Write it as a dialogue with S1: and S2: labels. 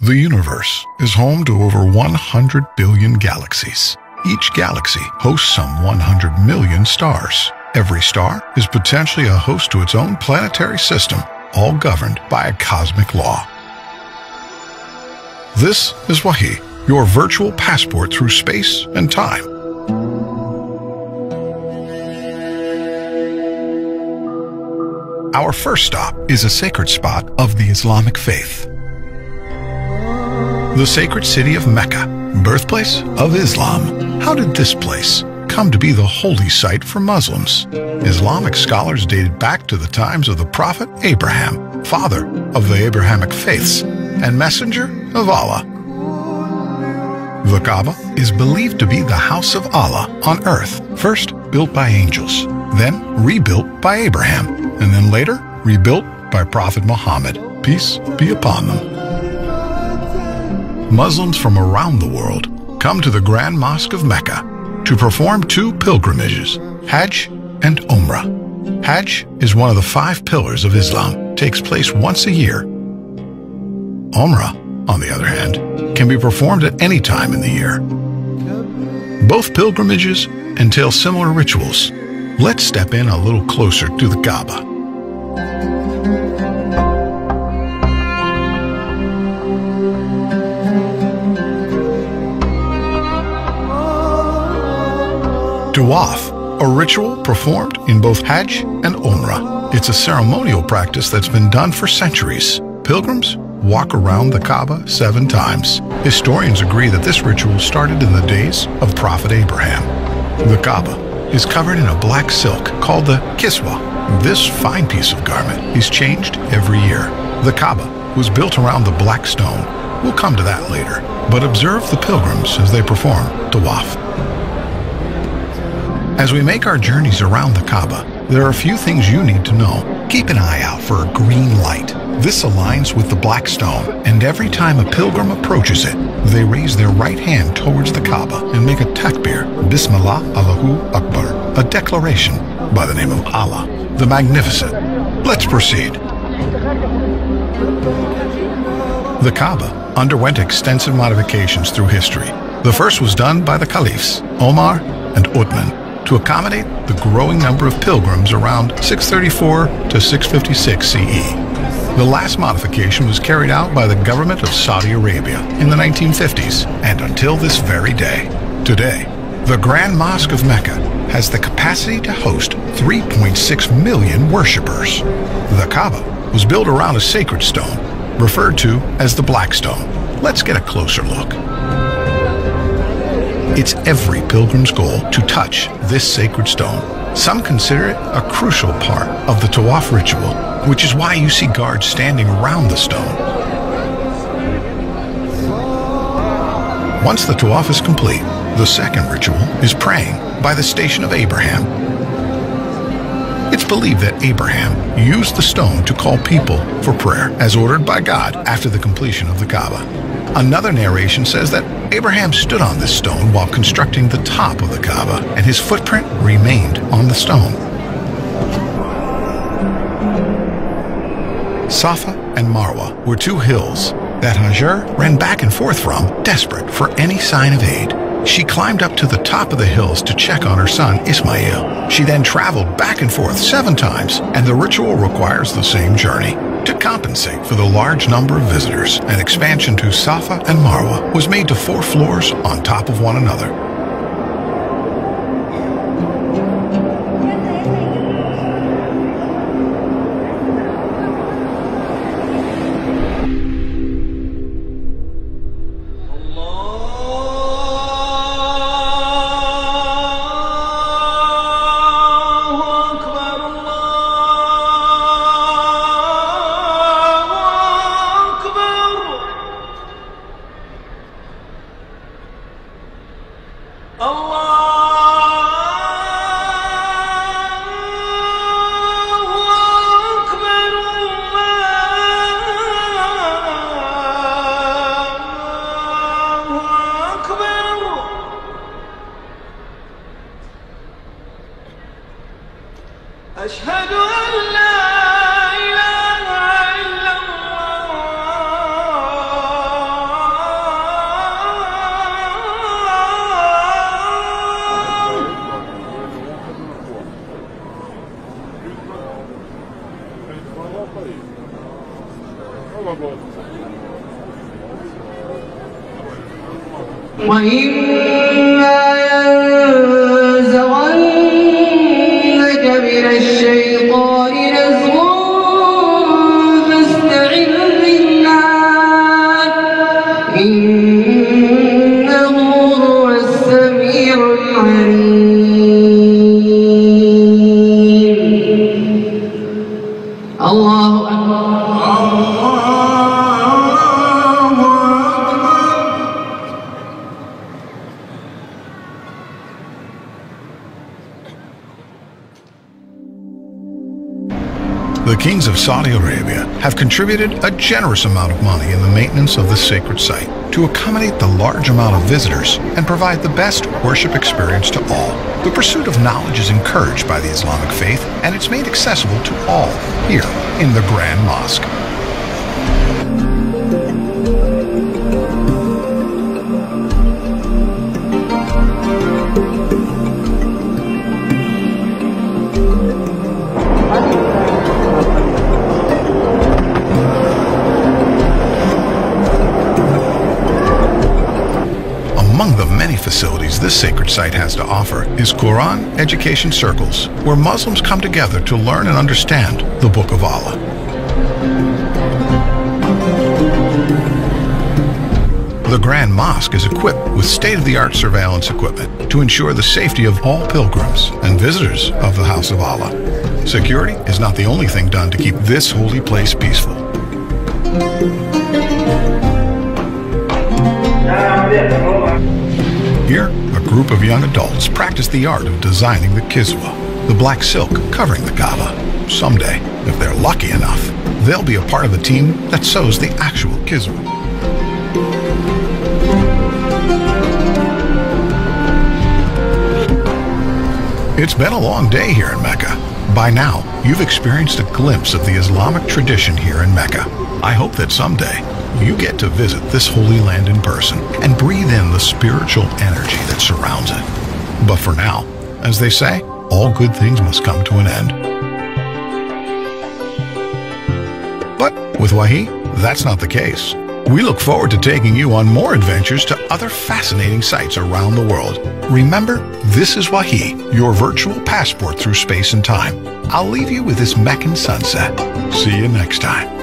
S1: The universe is home to over 100 billion galaxies. Each galaxy hosts some 100 million stars. Every star is potentially a host to its own planetary system, all governed by a cosmic law. This is Wahi, your virtual passport through space and time. Our first stop is a sacred spot of the Islamic faith. The sacred city of Mecca, birthplace of Islam. How did this place come to be the holy site for Muslims? Islamic scholars dated back to the times of the Prophet Abraham, father of the Abrahamic faiths, and messenger of Allah. The Kaaba is believed to be the house of Allah on earth, first built by angels, then rebuilt by Abraham, and then later rebuilt by Prophet Muhammad, peace be upon them. Muslims from around the world come to the Grand Mosque of Mecca to perform two pilgrimages, Hajj and Umrah. Hajj is one of the 5 pillars of Islam, takes place once a year. Umrah, on the other hand, can be performed at any time in the year. Both pilgrimages entail similar rituals. Let's step in a little closer to the Kaaba. Tawaf, a ritual performed in both Hajj and Umrah. It's a ceremonial practice that's been done for centuries. Pilgrims walk around the Kaaba 7 times. Historians agree that this ritual started in the days of Prophet Abraham. The Kaaba is covered in a black silk called the kiswa. This fine piece of garment is changed every year. The Kaaba was built around the black stone. We'll come to that later, but observe the pilgrims as they perform Tawaf. As we make our journeys around the Kaaba, there are a few things you need to know. Keep an eye out for a green light. This aligns with the black stone, and every time a pilgrim approaches it, they raise their right hand towards the Kaaba and make a takbir, Bismillah Allahu Akbar, a declaration by the name of Allah, the Magnificent. Let's proceed. The Kaaba underwent extensive modifications through history. The first was done by the caliphs, Omar and Uthman, to accommodate the growing number of pilgrims around 634 to 656 CE. The last modification was carried out by the government of Saudi Arabia in the 1950s and until this very day. Today, the Grand Mosque of Mecca has the capacity to host 3.6 million worshippers. The Kaaba was built around a sacred stone, referred to as the Black Stone. Let's get a closer look. It's every pilgrim's goal to touch this sacred stone. Some consider it a crucial part of the Tawaf ritual, which is why you see guards standing around the stone. Once the Tawaf is complete, the second ritual is praying by the station of Abraham. It's believed that Abraham used the stone to call people for prayer, as ordered by God after the completion of the Kaaba. Another narration says that Abraham stood on this stone while constructing the top of the Kaaba, and his footprint remained on the stone. Safa and Marwa were 2 hills that Hajar ran back and forth from, desperate for any sign of aid. She climbed up to the top of the hills to check on her son Ismail. She then traveled back and forth 7 times, and the ritual requires the same journey. To compensate for the large number of visitors, an expansion to Safa and Marwa was made to 4 floors on top of one another.
S2: وإما ينزغنك من الشيطان نزغ فاستعذ بالله إنه هو السميع العليم. الله أكبر.
S1: The kings of Saudi Arabia have contributed a generous amount of money in the maintenance of this sacred site to accommodate the large amount of visitors and provide the best worship experience to all. The pursuit of knowledge is encouraged by the Islamic faith, and it's made accessible to all here in the Grand Mosque. Among the many facilities this sacred site has to offer is Quran education circles, where Muslims come together to learn and understand the Book of Allah. The Grand Mosque is equipped with state-of-the-art surveillance equipment to ensure the safety of all pilgrims and visitors of the House of Allah. Security is not the only thing done to keep this holy place peaceful. Here, a group of young adults practice the art of designing the kiswa, the black silk covering the Kaaba. Someday, if they're lucky enough, they'll be a part of the team that sews the actual kiswa. It's been a long day here in Mecca. By now, you've experienced a glimpse of the Islamic tradition here in Mecca. I hope that someday you get to visit this holy land in person and breathe in the spiritual energy that surrounds it. But for now, as they say, all good things must come to an end. But with Wahi, that's not the case. We look forward to taking you on more adventures to other fascinating sites around the world. Remember, this is Wahi, your virtual passport through space and time. I'll leave you with this Meccan sunset. See you next time.